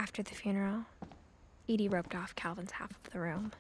After the funeral, Edie roped off Calvin's half of the room.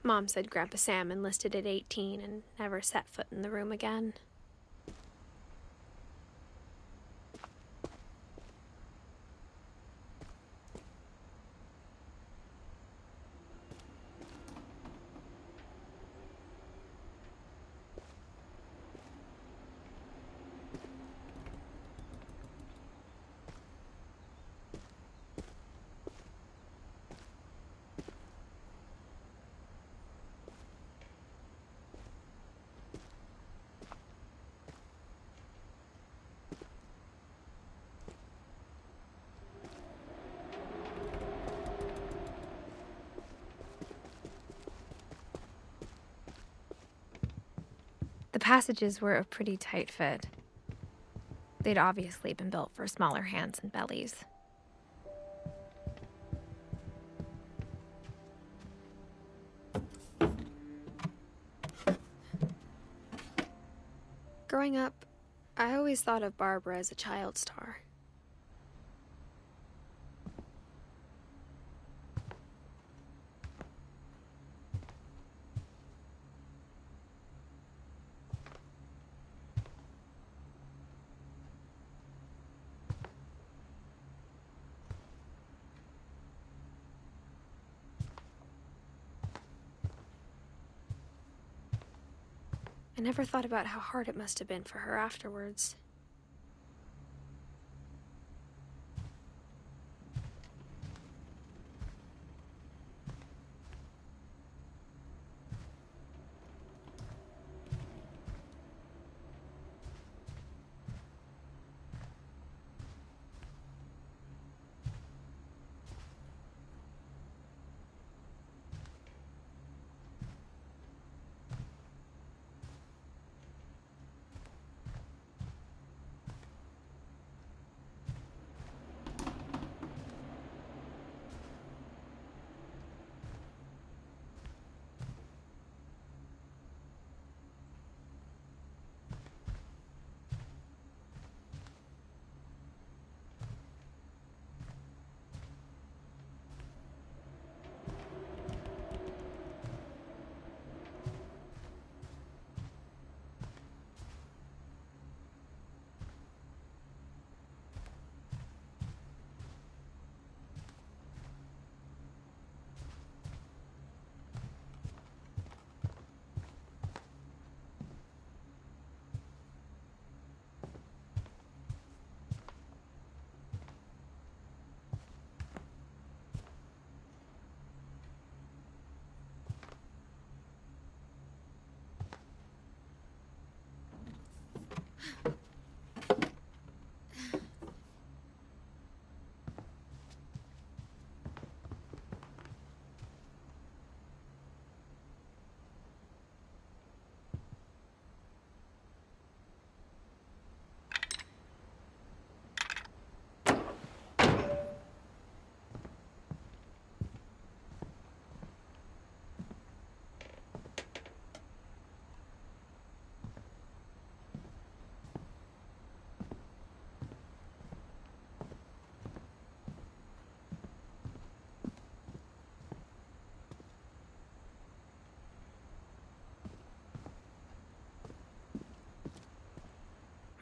Mom said Grandpa Sam enlisted at 18 and never set foot in the room again. The passages were a pretty tight fit. They'd obviously been built for smaller hands and bellies. Growing up, I always thought of Barbara as a child star. I never thought about how hard it must have been for her afterwards.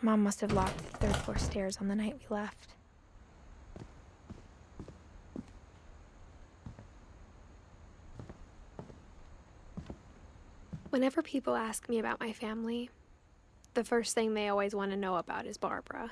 Mom must have locked the third-floor stairs on the night we left. Whenever people ask me about my family, the first thing they always want to know about is Barbara.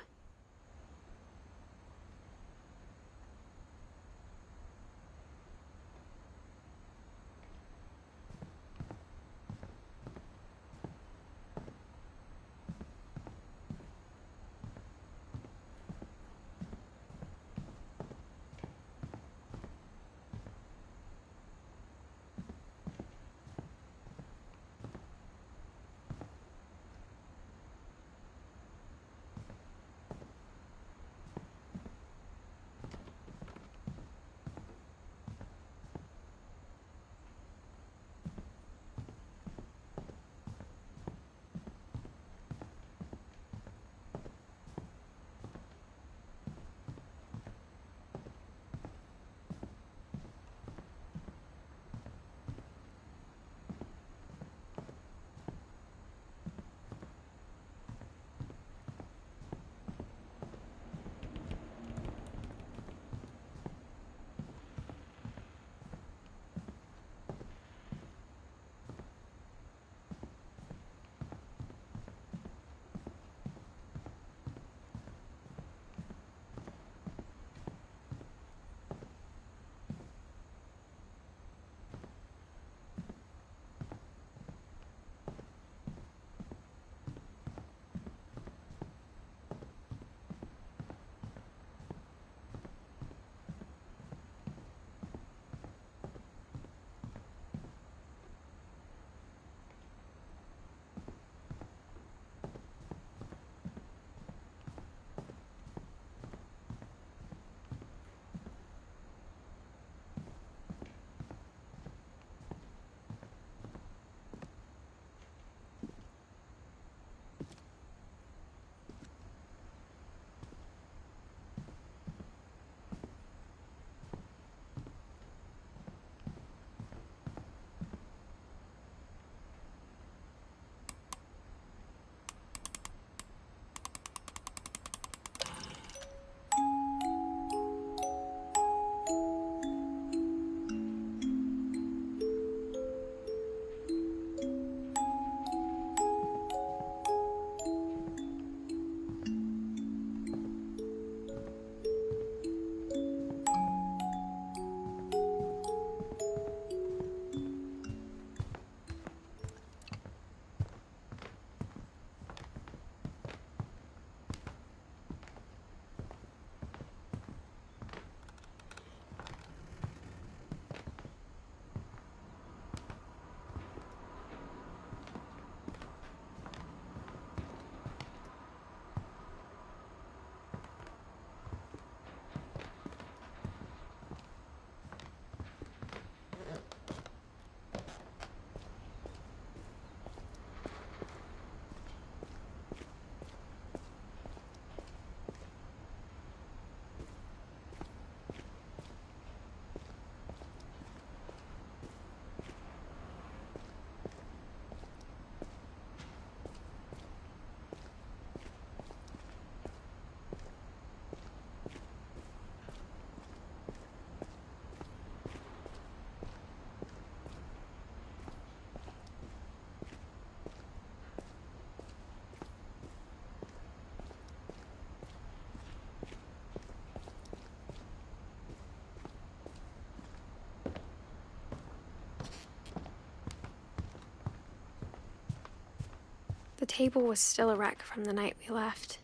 The table was still a wreck from the night we left.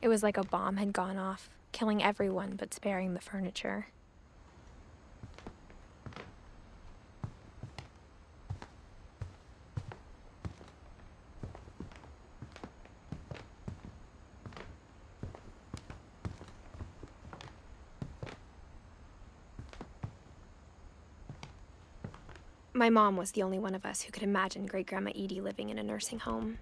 It was like a bomb had gone off, killing everyone but sparing the furniture. My mom was the only one of us who could imagine Great-Grandma Edie living in a nursing home.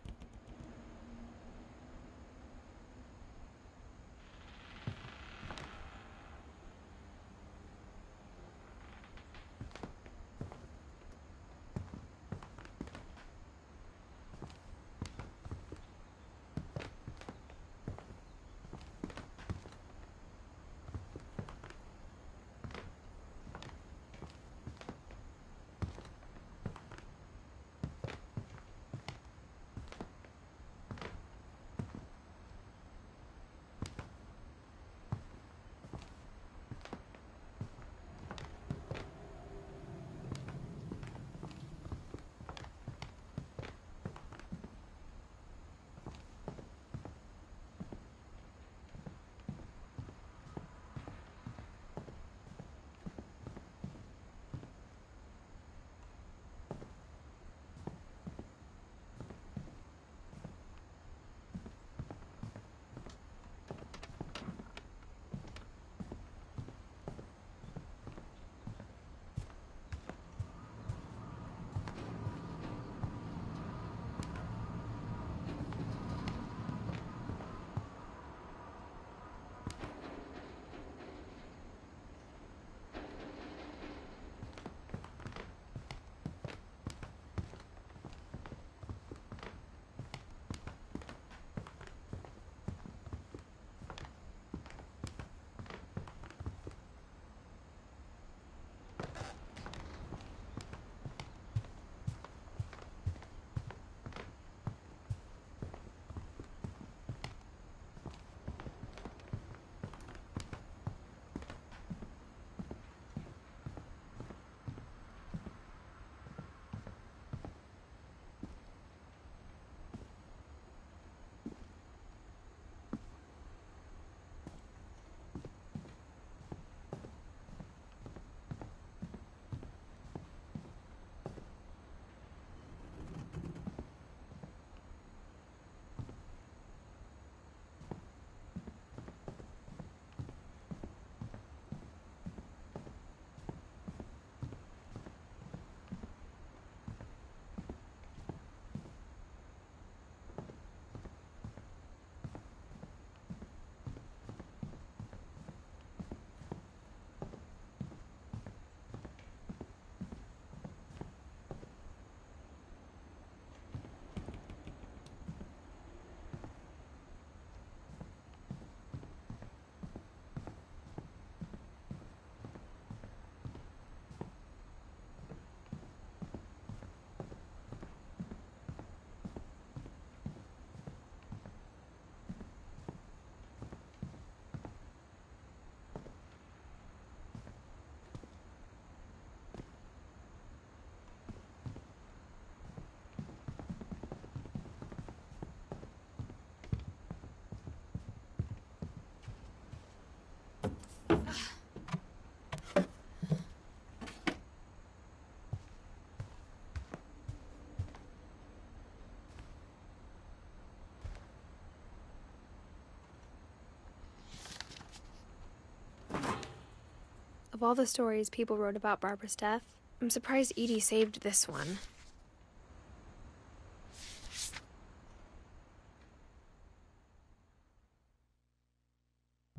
Of all the stories people wrote about Barbara's death, I'm surprised Edie saved this one.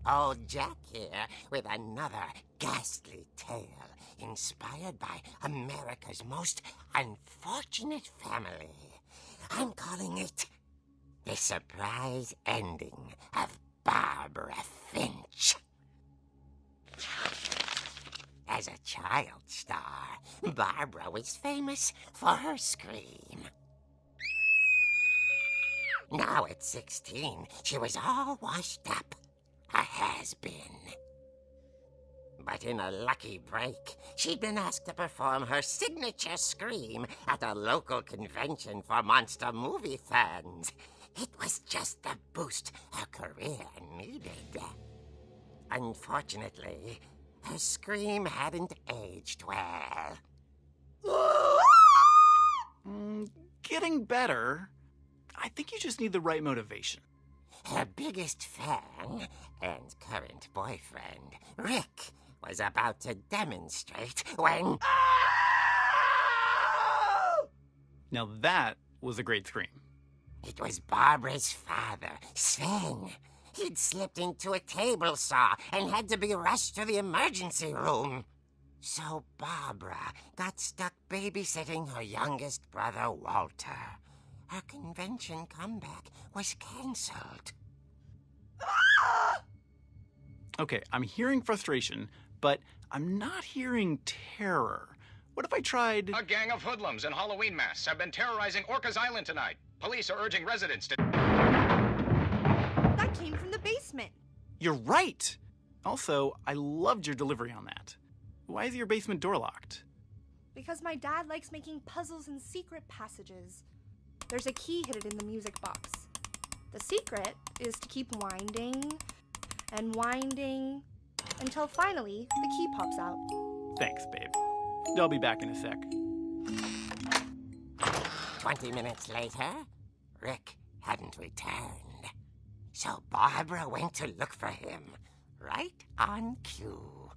Old Jack here with another ghastly tale inspired by America's most unfortunate family. I'm calling it The Surprise Ending of Barbara Finch. As a child star, Barbara was famous for her scream. Now at 16, she was all washed up. A has-been. But in a lucky break, she'd been asked to perform her signature scream at a local convention for monster movie fans. It was just the boost her career needed. Unfortunately, her scream hadn't aged well. Getting better. I think you just need the right motivation. Her biggest fan and current boyfriend, Rick, was about to demonstrate when... Now that was a great scream. It was Barbara's father, Sven. He'd slipped into a table saw and had to be rushed to the emergency room. So Barbara got stuck babysitting her youngest brother, Walter. Her convention comeback was cancelled. Okay, I'm hearing frustration, but I'm not hearing terror. What if I tried... A gang of hoodlums in Halloween masks have been terrorizing Orcas Island tonight. Police are urging residents to... That came from the basement. You're right! Also, I loved your delivery on that. Why is your basement door locked? Because my dad likes making puzzles and secret passages. There's a key hidden in the music box. The secret is to keep winding and winding until finally the key pops out. Thanks, babe. I'll be back in a sec. 20 minutes later, Rick hadn't returned. So Barbara went to look for him, right on cue.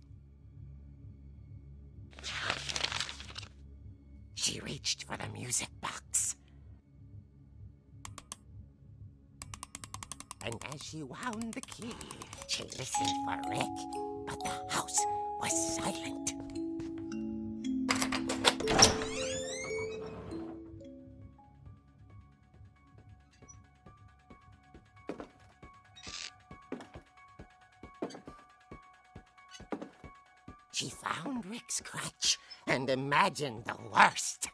She reached for the music box. And as she wound the key, she listened for Rick, but the house was silent. She found Rick's crutch and imagined the worst.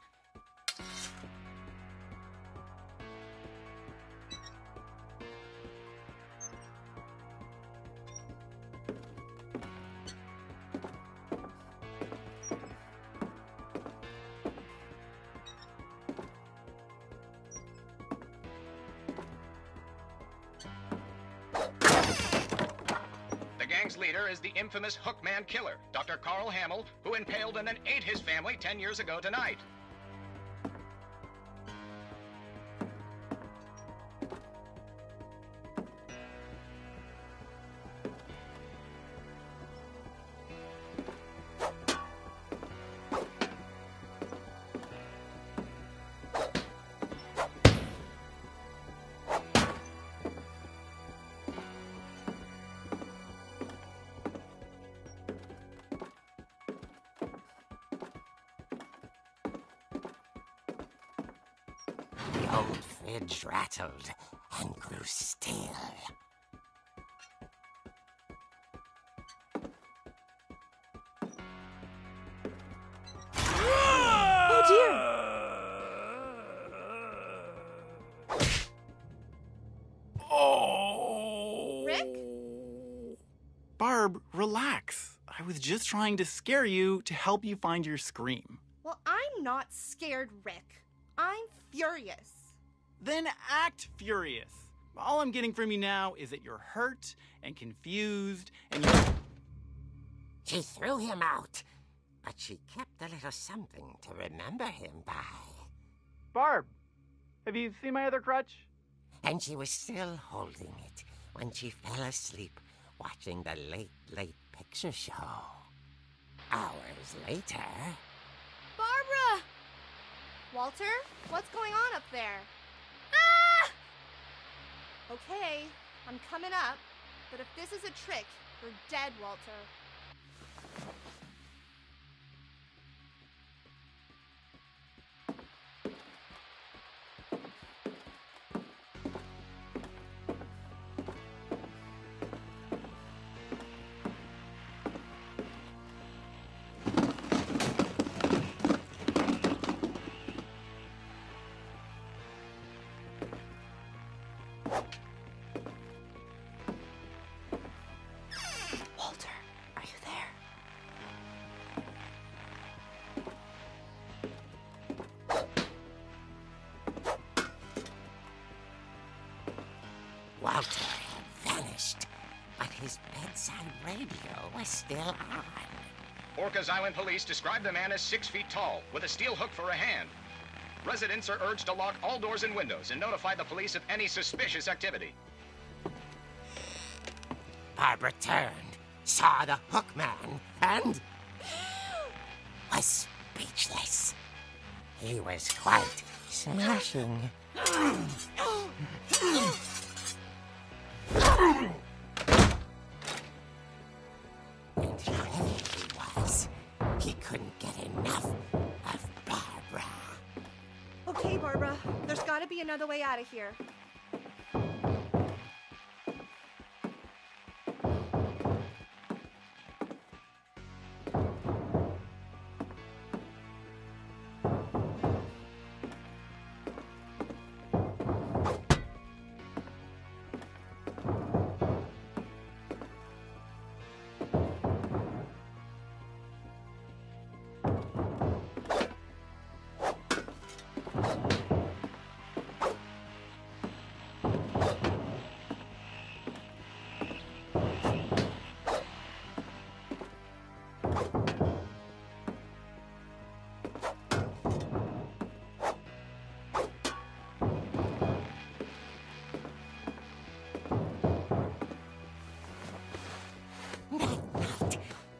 The gang's leader is the infamous Hookman Killer, Dr. Carl Hamill, who impaled and then ate his family 10 years ago tonight. The old fridge rattled and grew still. Oh dear! Oh! Rick? Barb, relax. I was just trying to scare you to help you find your scream. Well, I'm not scared, Rick. I'm furious. Then act furious. All I'm getting from you now is that you're hurt and confused and you're... She threw him out, but she kept a little something to remember him by. Barb, have you seen my other crutch? And she was still holding it when she fell asleep watching the late picture show. Hours later... Barbara! Walter, what's going on up there? Ah! Okay, I'm coming up, but if this is a trick, you're dead, Walter. radio was still on. Orcas Island police describe the man as 6 feet tall, with a steel hook for a hand. Residents are urged to lock all doors and windows and notify the police of any suspicious activity. Barbara turned, saw the hook man, and was speechless. He was quite smashing. And there he was. He couldn't get enough of Barbara. Okay, Barbara. There's gotta be another way out of here.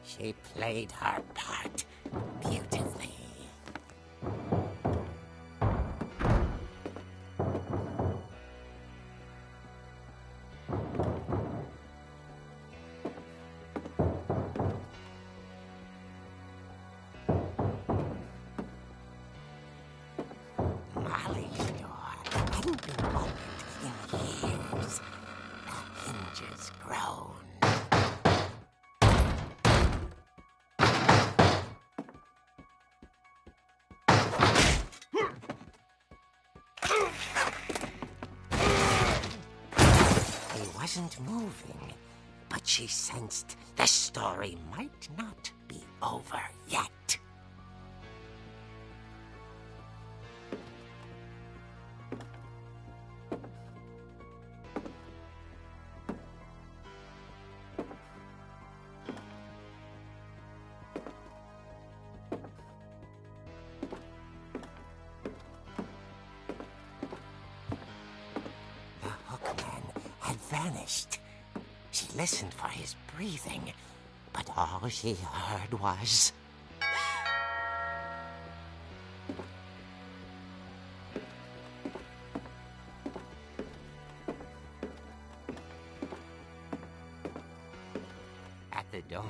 She played her part beautifully. Molly's door hadn't been opened in years. The hinges groaned. Wasn't moving, but she sensed the story might not be over yet. Vanished. She listened for his breathing, but all she heard was... At the door,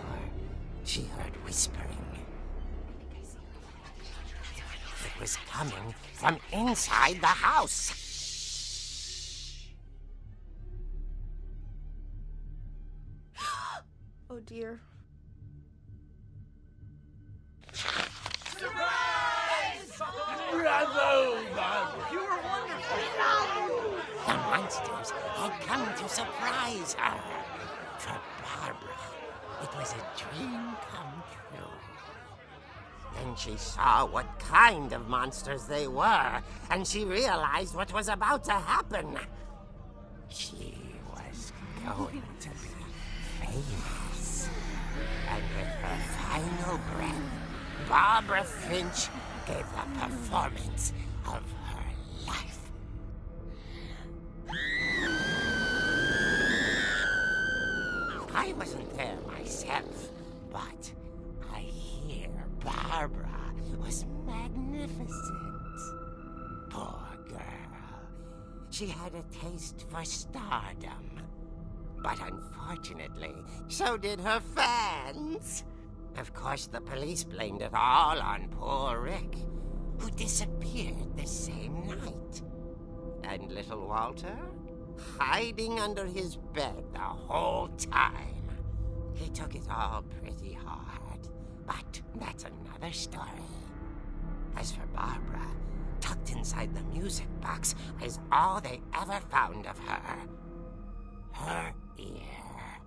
she heard whispering. It was coming from inside the house. Oh dear. Surprise! Bravo, Barbara! You were wonderful! The monsters had come to surprise her. For Barbara, it was a dream come true. Then she saw what kind of monsters they were, and she realized what was about to happen. She was going to be famous. And with her final breath, Barbara Finch gave the performance of her life. I wasn't there myself, but I hear Barbara was magnificent. Poor girl. She had a taste for stardom. But unfortunately, so did her fans. Of course, the police blamed it all on poor Rick, who disappeared the same night. And little Walter, hiding under his bed the whole time. He took it all pretty hard, but that's another story. As for Barbara, tucked inside the music box is all they ever found of her. Her ear.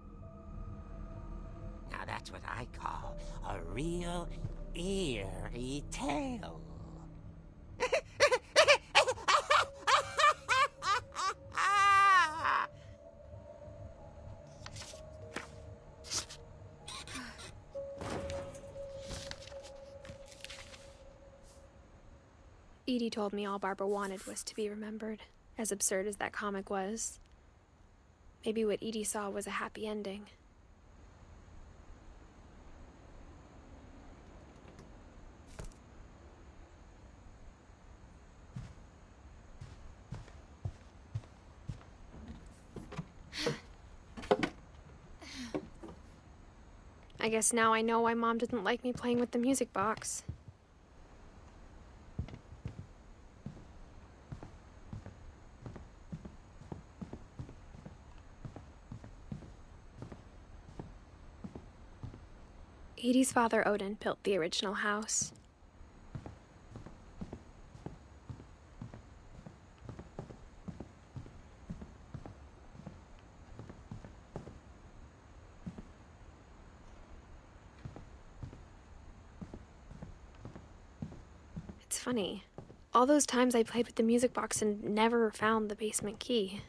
Now that's what I call a real eerie tale. Edie told me all Barbara wanted was to be remembered, as absurd as that comic was. Maybe what Edie saw was a happy ending. I guess now I know why Mom didn't like me playing with the music box. Edie's father, Odin, built the original house. It's funny. All those times I played with the music box and never found the basement key.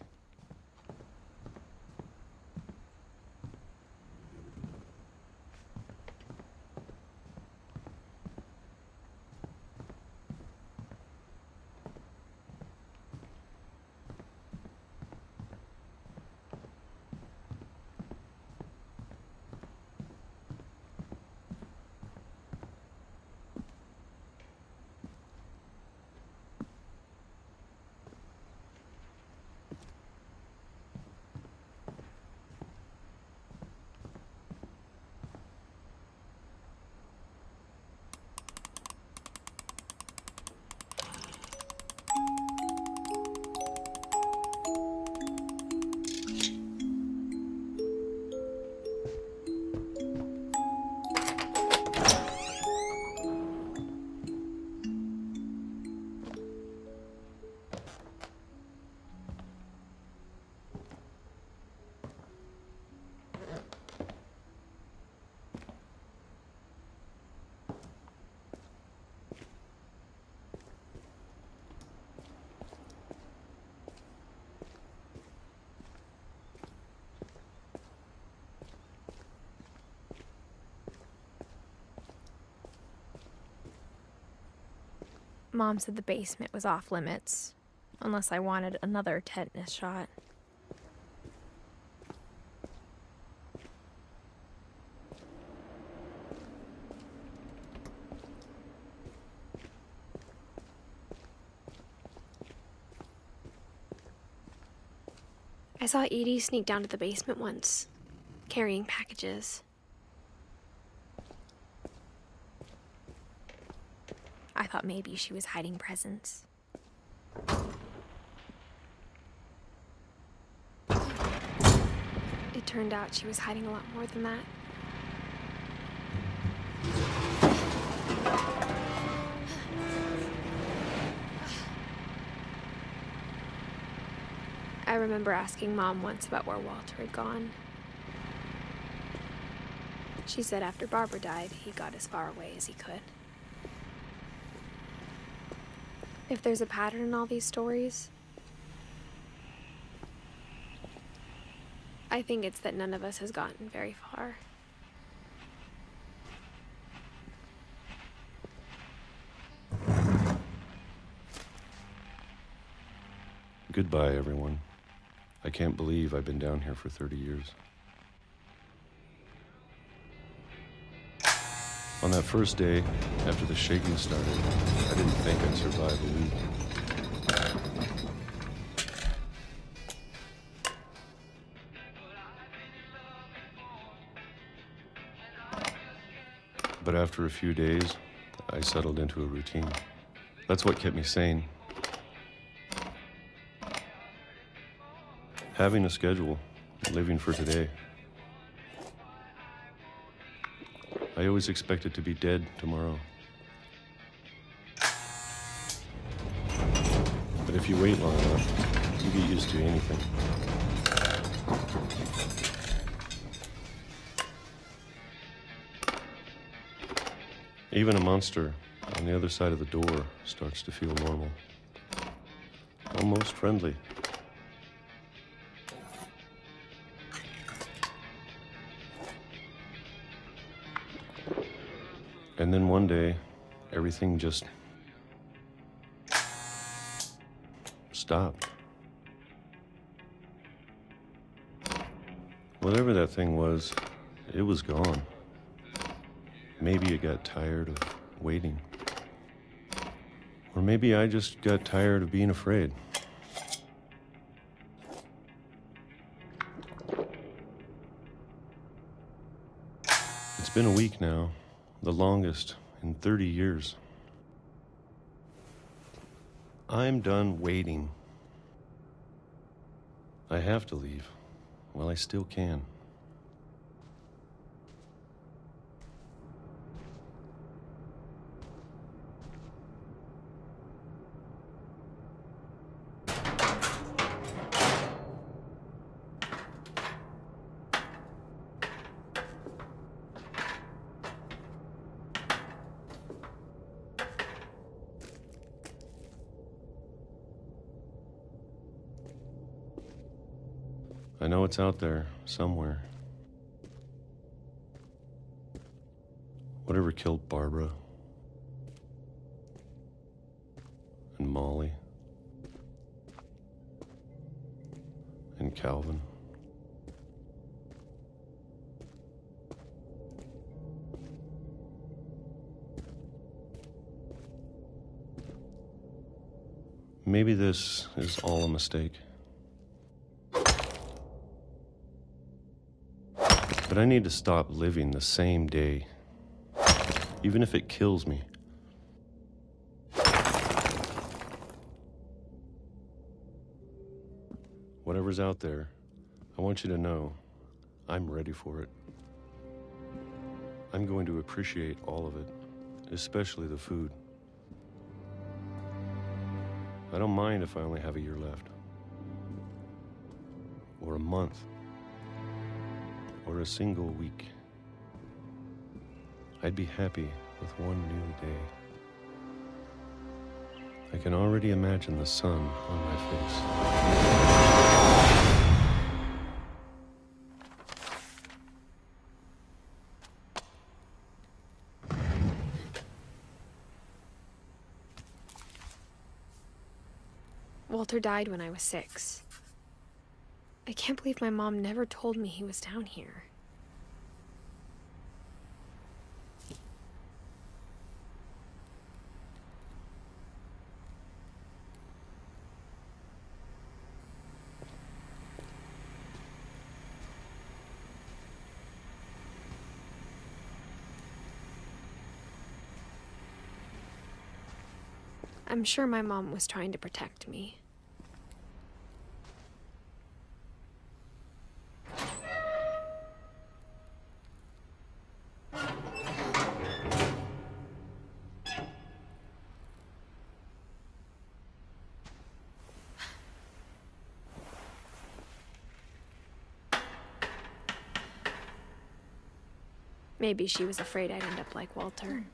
Mom said the basement was off limits, unless I wanted another tetanus shot. I saw Edie sneak down to the basement once, carrying packages. I thought maybe she was hiding presents. It turned out she was hiding a lot more than that. I remember asking Mom once about where Walter had gone. She said after Barbara died, he got as far away as he could. If there's a pattern in all these stories, I think it's that none of us has gotten very far. Goodbye, everyone. I can't believe I've been down here for 30 years. On that first day, after the shaking started, I didn't think I'd survive a week. But after a few days, I settled into a routine. That's what kept me sane. Having a schedule, living for today. I always expected to be dead tomorrow. But if you wait long enough, you get used to anything. Even a monster on the other side of the door starts to feel normal. Almost friendly. And then one day, everything just stopped. Whatever that thing was, it was gone. Maybe it got tired of waiting. Or maybe I just got tired of being afraid. It's been a week now, the longest in 30 years. I'm done waiting. I have to leave while I still can. I know it's out there, somewhere. Whatever killed Barbara and Molly and Calvin. Maybe this is all a mistake. But I need to stop living the same day, even if it kills me. Whatever's out there, I want you to know I'm ready for it. I'm going to appreciate all of it, especially the food. I don't mind if I only have a year left, or a month, or a single week. I'd be happy with one new day. I can already imagine the sun on my face. Walter died when I was 6. I can't believe my mom never told me he was down here. I'm sure my mom was trying to protect me. Maybe she was afraid I'd end up like Walter.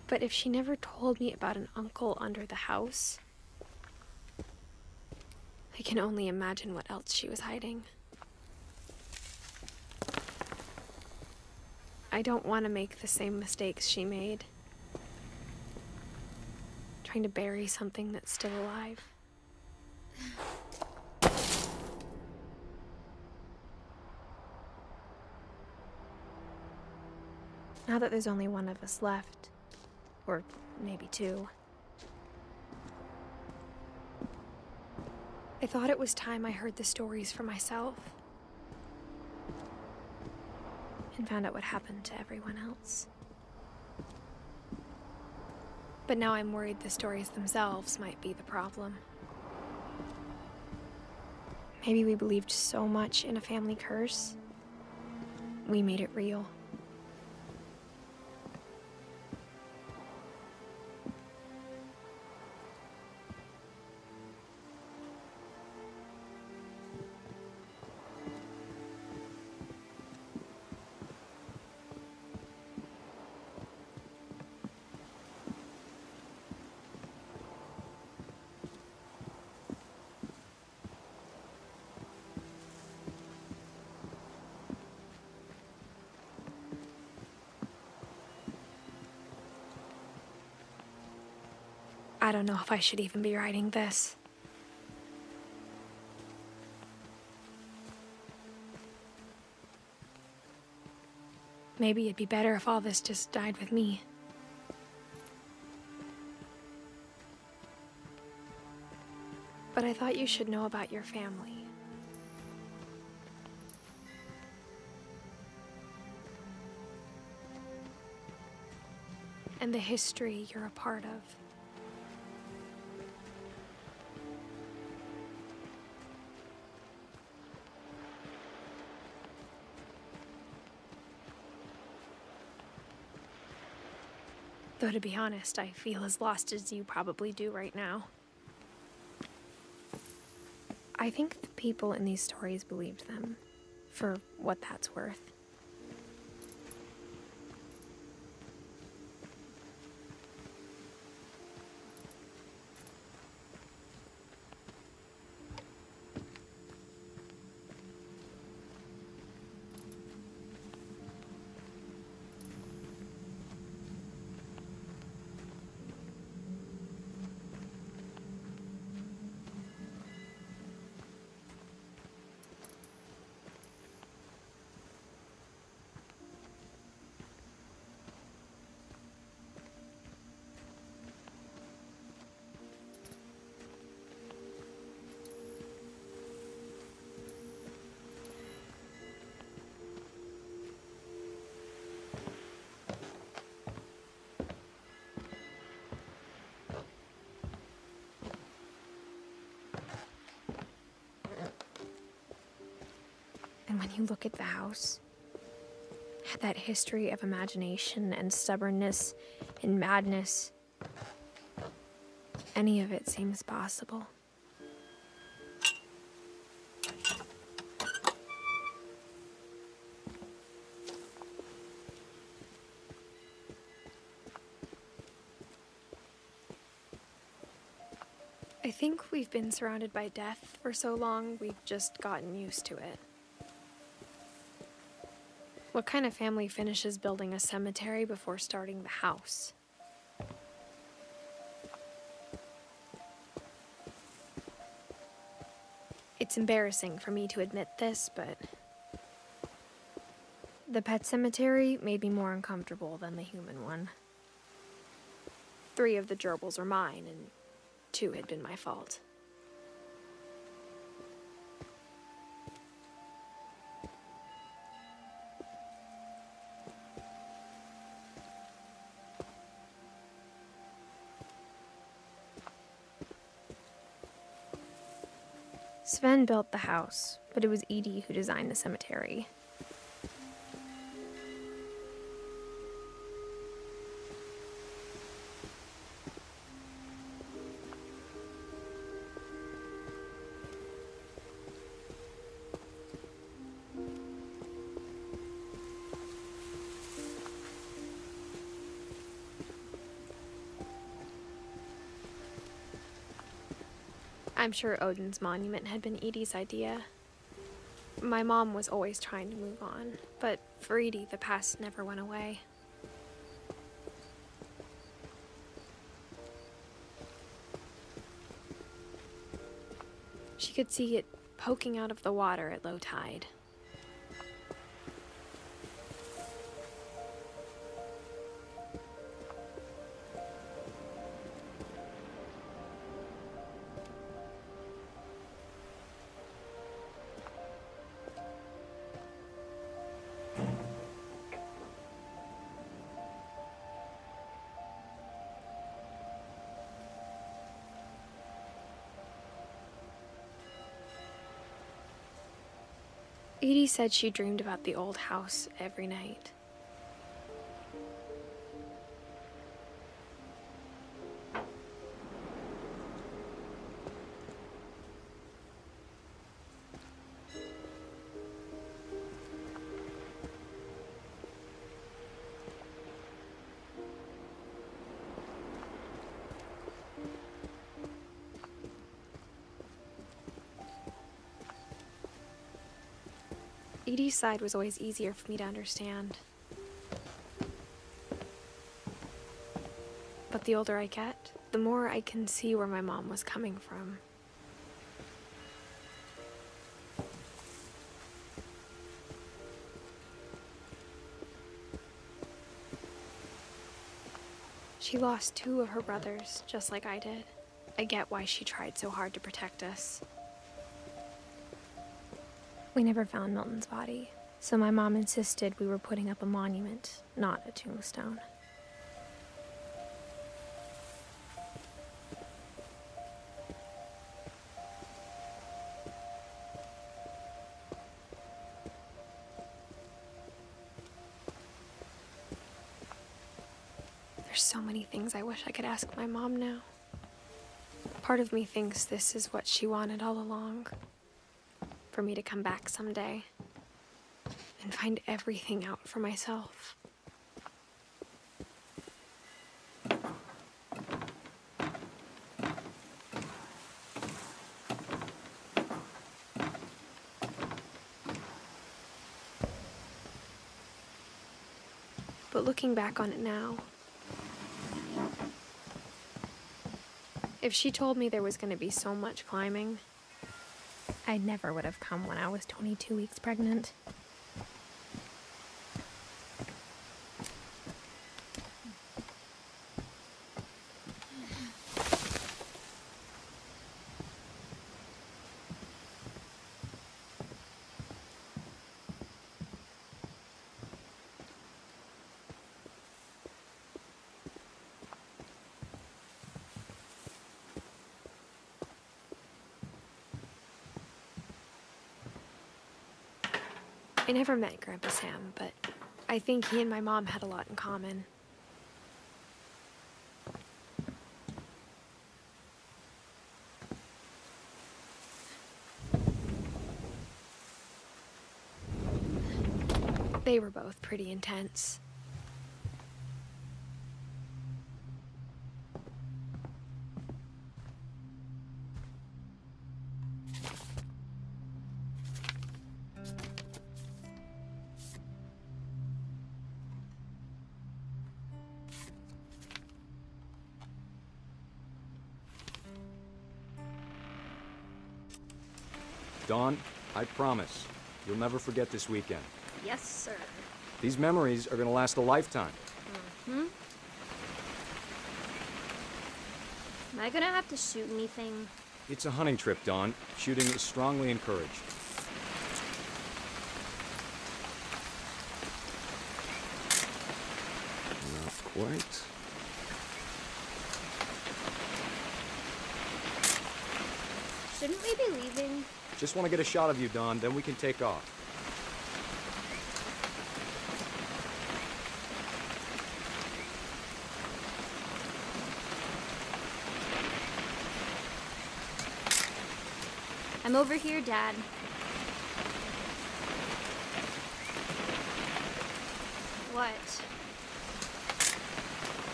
But if she never told me about an uncle under the house, I can only imagine what else she was hiding. I don't want to make the same mistakes she made. Trying to bury something that's still alive. Now that there's only one of us left, or maybe 2, I thought it was time I heard the stories for myself and found out what happened to everyone else. But now I'm worried the stories themselves might be the problem. Maybe we believed so much in a family curse, we made it real. I don't know if I should even be writing this. Maybe it'd be better if all this just died with me. But I thought you should know about your family. And the history you're a part of. Though to be honest, I feel as lost as you probably do right now. I think the people in these stories believed them, for what that's worth. And when you look at the house, that history of imagination and stubbornness and madness, any of it seems possible. I think we've been surrounded by death for so long, we've just gotten used to it. What kind of family finishes building a cemetery before starting the house? It's embarrassing for me to admit this, but the pet cemetery made me more uncomfortable than the human one. 3 of the gerbils were mine, and 2 had been my fault. Sven built the house, but it was Edith who designed the cemetery. I'm sure Odin's monument had been Edie's idea. My mom was always trying to move on, but for Edie, the past never went away. She could see it poking out of the water at low tide. Edie said she dreamed about the old house every night. Edie's side was always easier for me to understand. But the older I get, the more I can see where my mom was coming from. She lost 2 of her brothers, just like I did. I get why she tried so hard to protect us. We never found Milton's body, so my mom insisted we were putting up a monument, not a tombstone. There's so many things I wish I could ask my mom now. Part of me thinks this is what she wanted all along. For me to come back someday and find everything out for myself. But looking back on it now, if she told me there was going to be so much climbing, I never would have come when I was 22 weeks pregnant. I never met Grandpa Sam, but I think he and my mom had a lot in common. They were both pretty intense. Dawn, I promise, you'll never forget this weekend. Yes, sir. These memories are gonna last a lifetime. Am I gonna have to shoot anything? It's a hunting trip, Dawn. Shooting is strongly encouraged. Not quite. Shouldn't we be leaving? Just want to get a shot of you, Dawn, then we can take off. I'm over here, Dad. What?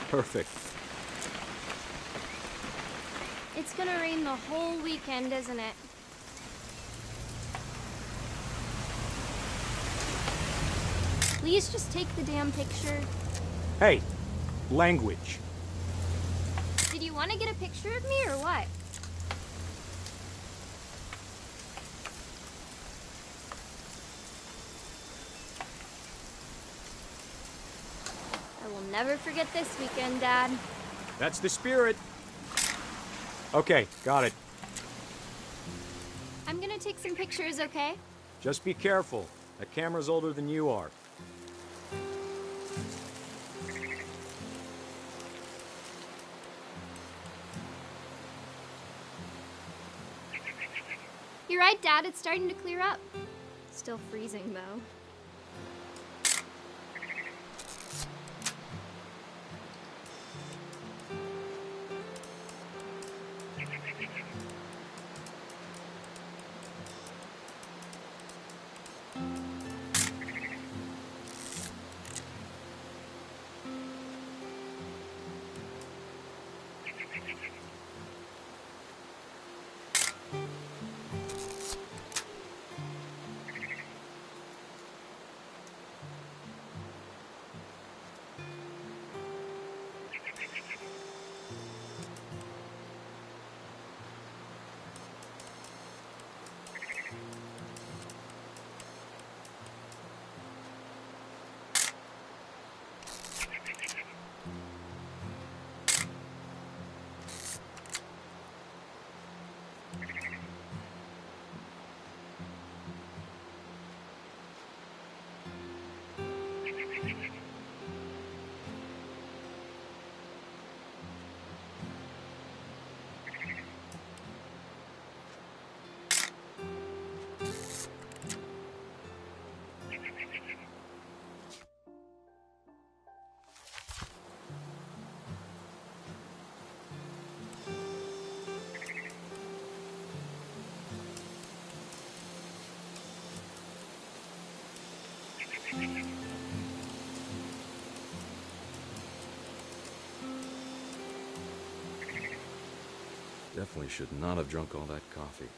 Perfect. It's gonna rain the whole weekend, isn't it? Please just take the damn picture. Hey, language. Did you want to get a picture of me or what? I will never forget this weekend, Dad. That's the spirit. Okay, got it. I'm gonna take some pictures, okay? Just be careful. That camera's older than you are. You're right, Dad. It's starting to clear up. Still freezing, though. Definitely should not have drunk all that coffee.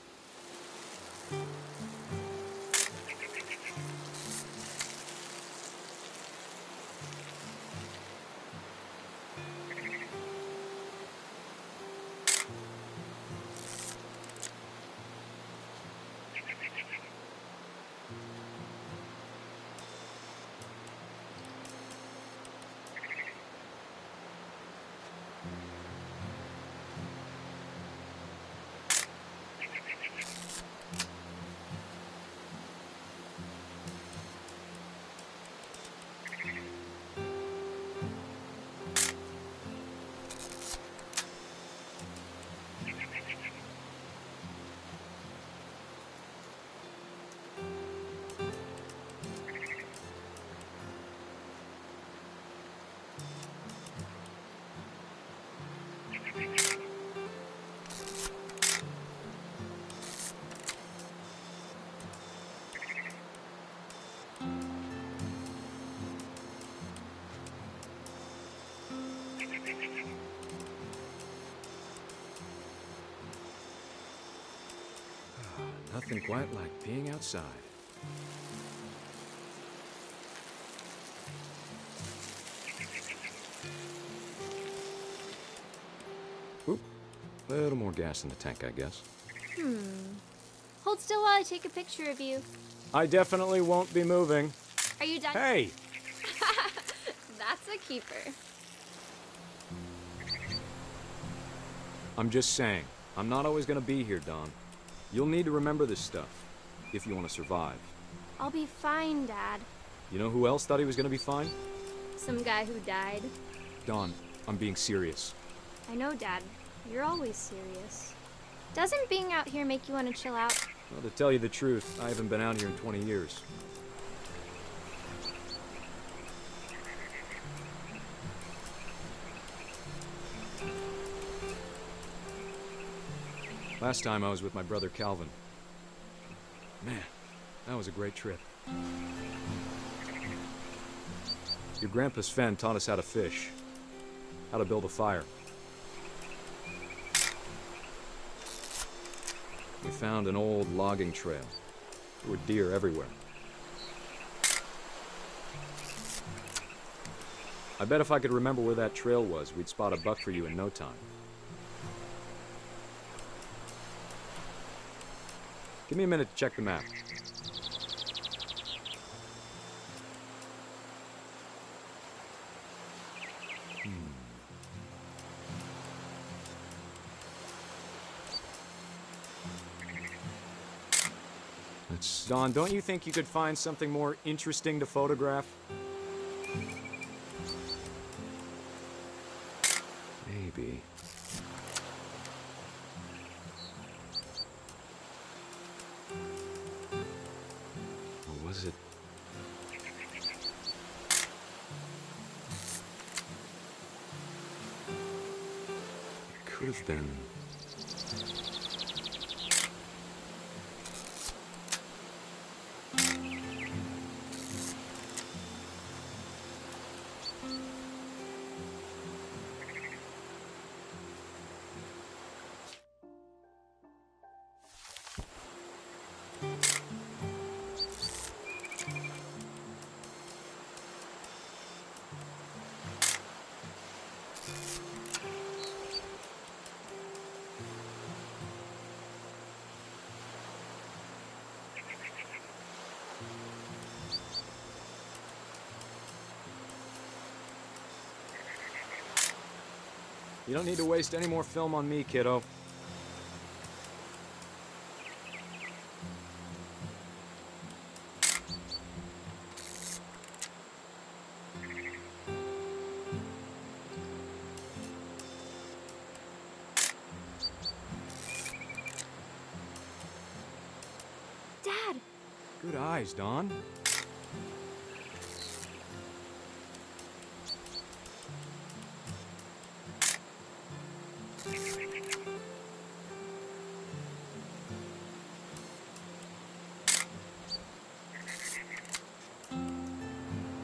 Nothing quite like being outside. Oop. A little more gas in the tank, I guess. Hold still while I take a picture of you. I definitely won't be moving. Are you done? Hey! That's a keeper. I'm just saying, I'm not always gonna be here, Dawn. You'll need to remember this stuff, if you want to survive. I'll be fine, Dad. You know who else thought he was gonna be fine? Some guy who died. Dawn, I'm being serious. I know, Dad. You're always serious. Doesn't being out here make you want to chill out? Well, to tell you the truth, I haven't been out here in 20 years. Last time I was with my brother Calvin. Man, that was a great trip. Your grandpa Sven taught us how to fish, how to build a fire. We found an old logging trail. There were deer everywhere. I bet if I could remember where that trail was, we'd spot a buck for you in no time. Give me a minute to check the map. Dawn, don't you think you could find something more interesting to photograph? Maybe. Or was it? It could have been. You don't need to waste any more film on me, kiddo. Dad! Good eyes, Dawn.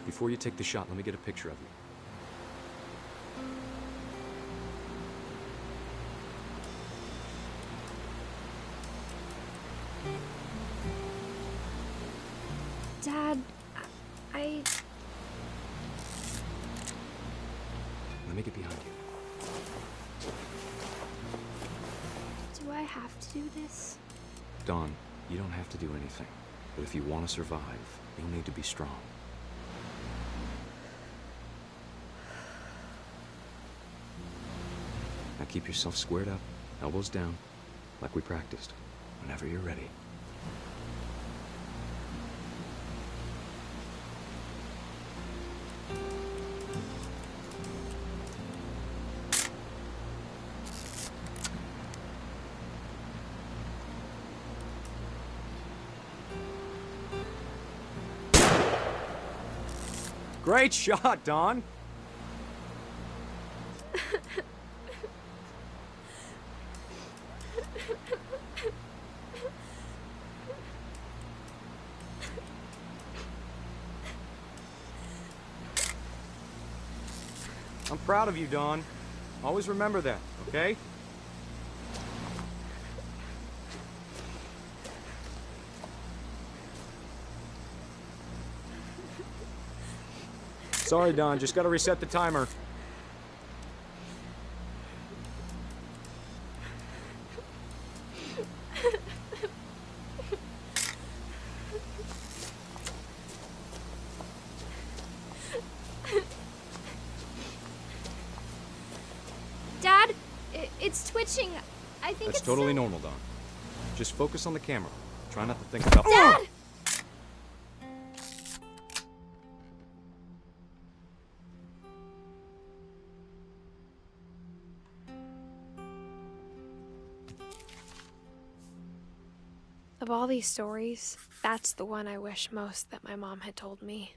Before you take the shot, let me get a picture of you. Let me get behind you. Do I have to do this? Dawn, you don't have to do anything. But if you want to survive, you'll need to be strong. Now keep yourself squared up, elbows down, like we practiced, whenever you're ready. Great shot, Dawn! I'm proud of you, Dawn. Always remember that, okay? Sorry, Dawn, just gotta reset the timer. Dad, it's twitching. I think That's it's totally normal, Dawn. Just focus on the camera. Try not to think about— Dad! Of all these stories, that's the one I wish most that my mom had told me.